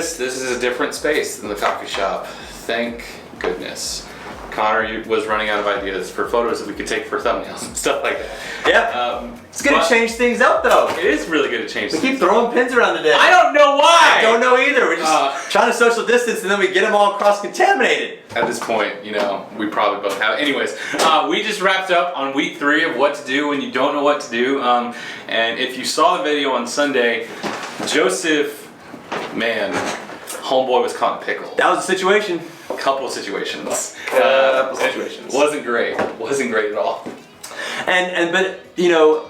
This is a different space than the coffee shop. Thank goodness. Connor was running out of ideas for photos that we could take for thumbnails and stuff like that. Yeah. It's going to change things up, though. It is really good to change We things keep throwing pins around today. I don't know why! I don't know either. We're just trying to social distance, and then we get them all cross-contaminated. At this point, you know, we probably both have. Anyways, we just wrapped up on week 3 of what to do when you don't know what to do. And if you saw the video on Sunday, Joseph, man, homeboy was caught in pickle. That was the situation. A couple of situations. Situations. Wasn't great. Wasn't great at all. But you know,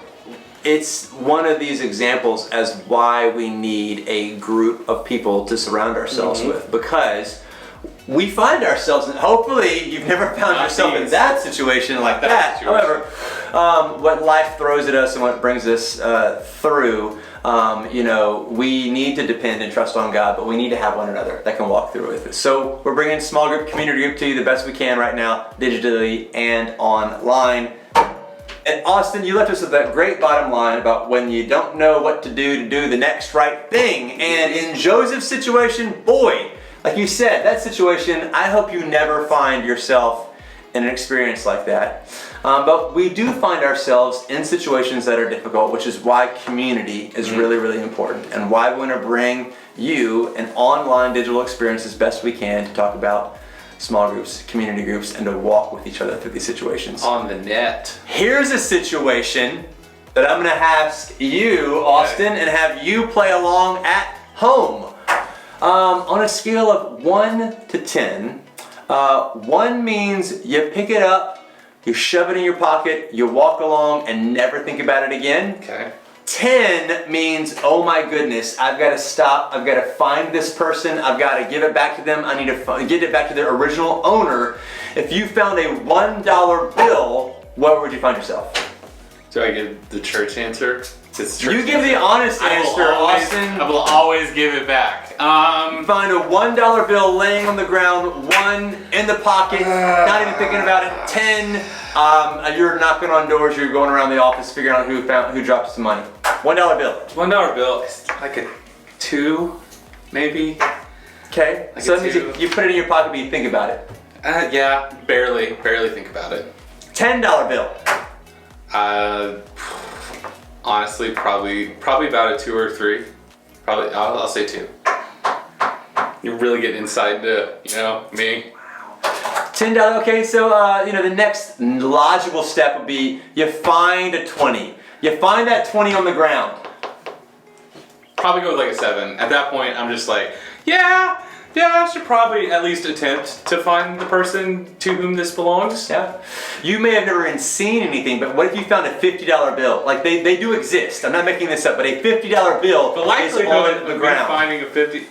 it's one of these examples as why we need a group of people to surround ourselves with, because we find ourselves, and hopefully you've never found yourself in that situation like that. However, what life throws at us and what brings us through, you know, we need to depend and trust on God, but we need to have one another that can walk through with us. So we're bringing small group, community group to you the best we can right now, digitally and online. And Austin, you left us with that great bottom line about when you don't know what to do the next right thing. And in Joseph's situation, boy, like you said, that situation, I hope you never find yourself in an experience like that. But we do find ourselves in situations that are difficult, which is why community is really, really important, and why we want to bring you an online digital experience as best we can to talk about small groups, community groups, and to walk with each other through these situations. On the net. Here's a situation that I'm going to ask you, Austin, and have you play along at home. On a scale of 1 to 10, 1 means you pick it up, you shove it in your pocket, you walk along and never think about it again. Okay. 10 means, oh my goodness, I've got to stop, I've got to find this person, I've got to give it back to them, I need to get it back to their original owner. If you found a $1 bill, where would you find yourself? Do I give the church answer? You give the honest answer, Austin. I will always give it back. Find a $1 bill laying on the ground, 1 in the pocket, not even thinking about it. 10, you're knocking on doors, you're going around the office figuring out who dropped some money. $1 bill. $1 bill, it's like a 2, maybe. Okay, Like so a that means 2. you put it in your pocket, but you think about it. Yeah, barely think about it. $10 bill. Honestly, probably about a 2 or 3. Probably, I'll say 2. You're really getting inside into, you know, me. $10, okay, so you know, the next logical step would be you find a 20. You find that 20 on the ground. Probably go with like a 7. At that point, I'm just like, yeah, I should probably at least attempt to find the person to whom this belongs. Yeah. You may have never even seen anything, but what if you found a $50 bill? Like they do exist. I'm not making this up, but a $50 bill The is likelihood on the of me ground. finding a 50. Here's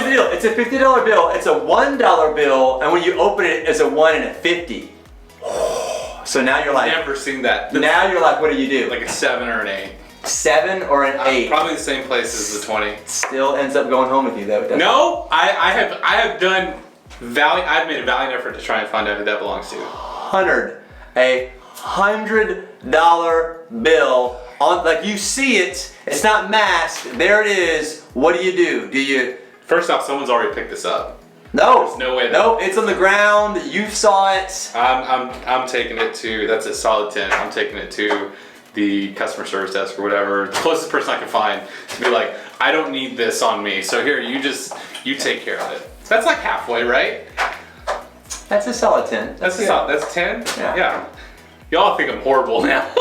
the deal. It's a $50 bill. It's a $1 bill, and when you open it, it's a 1 and a 50. So now you're like, Never seen that. now you're like, what do you do? Like a 7 or an 8. 7 or an 8? Probably the same place as the 20. Still ends up going home with you though. Doesn't No, I have done I've made a valiant effort to try and find out who that belongs to. a $100 bill on, like you see it. It's not masked. There it is. What do? Do you? First off, someone's already picked this up. No. There's no way. Nope. It's on the ground. You saw it. I'm taking it to. That's a solid 10. I'm taking it to the customer service desk or whatever, the closest person I can find, to be like, I don't need this on me, so here, you take care of it. That's like halfway, right? That's a solid 10. That's good. 10? Yeah. Y'all think I'm horrible now.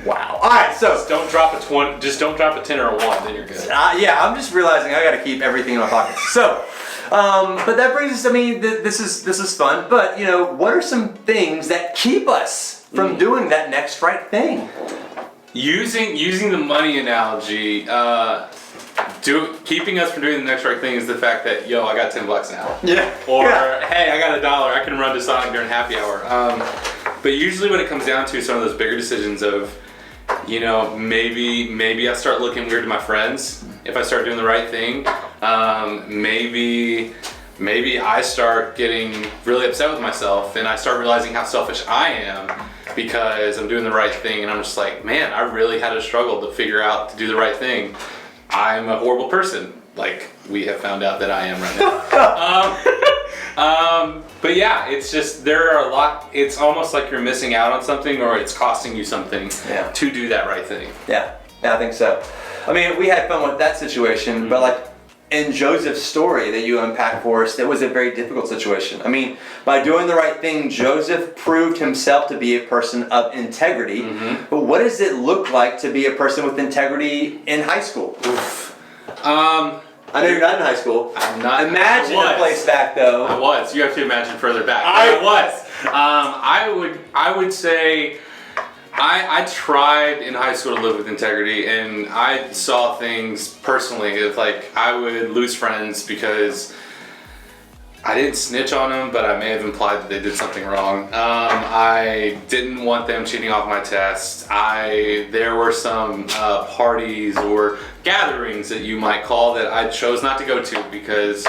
Wow. All right, so Just don't drop a 20. Just don't drop a 10 or a 1, then you're good. yeah, I'm just realizing I got to keep everything in my pockets. So, but that brings us. I mean, this is fun. But you know, what are some things that keep us from doing that next right thing? Using the money analogy, keeping us from doing the next right thing is the fact that, yo, I got $10 now. Yeah. Or, Yeah. hey, I got $1, I can run to Sonic during happy hour. But usually when it comes down to some of those bigger decisions of, you know, maybe I start looking weird to my friends if I start doing the right thing. Maybe I start getting really upset with myself and I start realizing how selfish I am because I'm doing the right thing, and I'm just like, man, I really had a struggle to figure out to do the right thing. I'm a horrible person. like we have found out that I am right now. But yeah, it's just, there are a lot, it's almost like you're missing out on something, or it's costing you something to do that right thing. Yeah, I think so. I mean, we had fun with that situation, but like in Joseph's story that you unpacked for us, that was a very difficult situation. I mean, by doing the right thing, Joseph proved himself to be a person of integrity. But what does it look like to be a person with integrity in high school? I know you're not in high school. I'm not. Imagine a place back though. I was. You have to imagine further back. I was. I would say I tried in high school to live with integrity, and I saw things personally. It's like I would lose friends because I didn't snitch on them, but I may have implied that they did something wrong. I didn't want them cheating off my test. There were some parties or gatherings that you might call that I chose not to go to because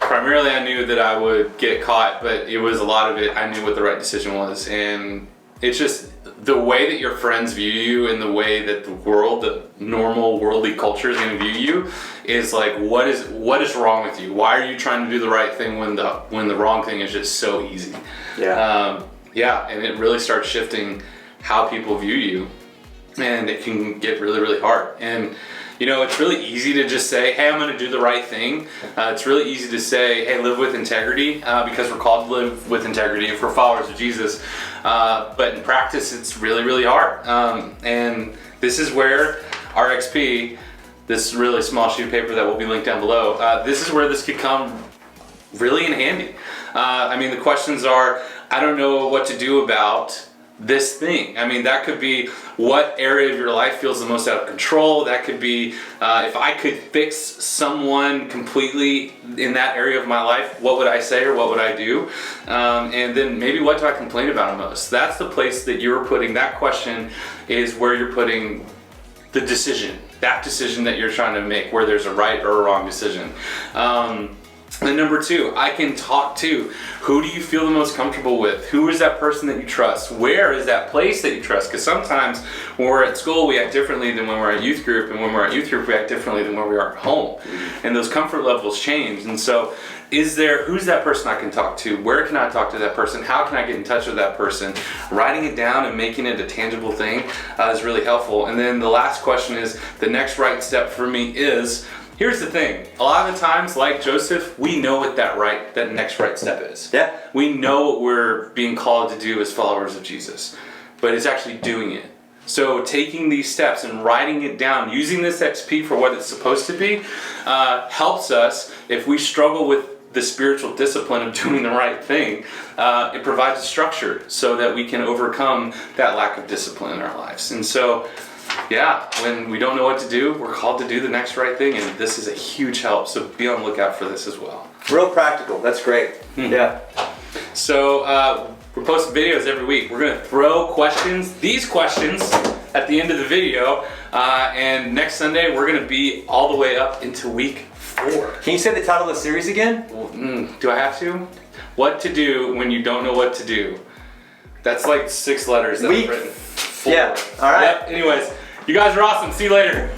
primarily I knew that I would get caught, but it was a lot of it, I knew what the right decision was. And it's just the way that your friends view you and the way that the normal worldly culture is going to view you is like, what is wrong with you? Why are you trying to do the right thing when the wrong thing is just so easy? And it really starts shifting how people view you, and it can get really, really hard. And you know, it's really easy to just say, hey, I'm going to do the right thing. It's really easy to say, hey, live with integrity, because we're called to live with integrity if we're followers of Jesus. But in practice, it's really, really hard. And this is where RXP, this really small sheet of paper that will be linked down below, this is where this could come really in handy. I mean, the questions are, I don't know what to do about this thing. I mean, that could be what area of your life feels the most out of control. That could be if I could fix someone completely in that area of my life, what would I say or what would I do? And then maybe what do I complain about most? That's the place that you're putting, that question is where you're putting the decision, that decision that you're trying to make, where there's a right or a wrong decision. And number two, I can talk to, who do you feel the most comfortable with? Who is that person that you trust? Where is that place that you trust? Because sometimes when we're at school, we act differently than when we're at youth group, and when we're at youth group, we act differently than when we are at home. And those comfort levels change. And so who's that person I can talk to? Where can I talk to that person? How can I get in touch with that person? Writing it down and making it a tangible thing is really helpful. And then the last question is, the next right step for me is, here's the thing, a lot of the times, like Joseph, we know what that next right step is. Yeah. We know what we're being called to do as followers of Jesus, but it's actually doing it. So taking these steps and writing it down, using this XP for what it's supposed to be, helps us if we struggle with the spiritual discipline of doing the right thing. It provides a structure so that we can overcome that lack of discipline in our lives. And so, yeah, when we don't know what to do, we're called to do the next right thing, and this is a huge help, so be on the lookout for this as well. Real practical, that's great. Yeah. So we're posting videos every week. We're going to throw these questions at the end of the video, and next Sunday we're going to be all the way up into week 4. Can you say the title of the series again? Do I have to? What to do when you don't know what to do. That's like 6 letters that I've written. 4. Yeah, all right. Yep. Anyways, you guys are awesome. See you later.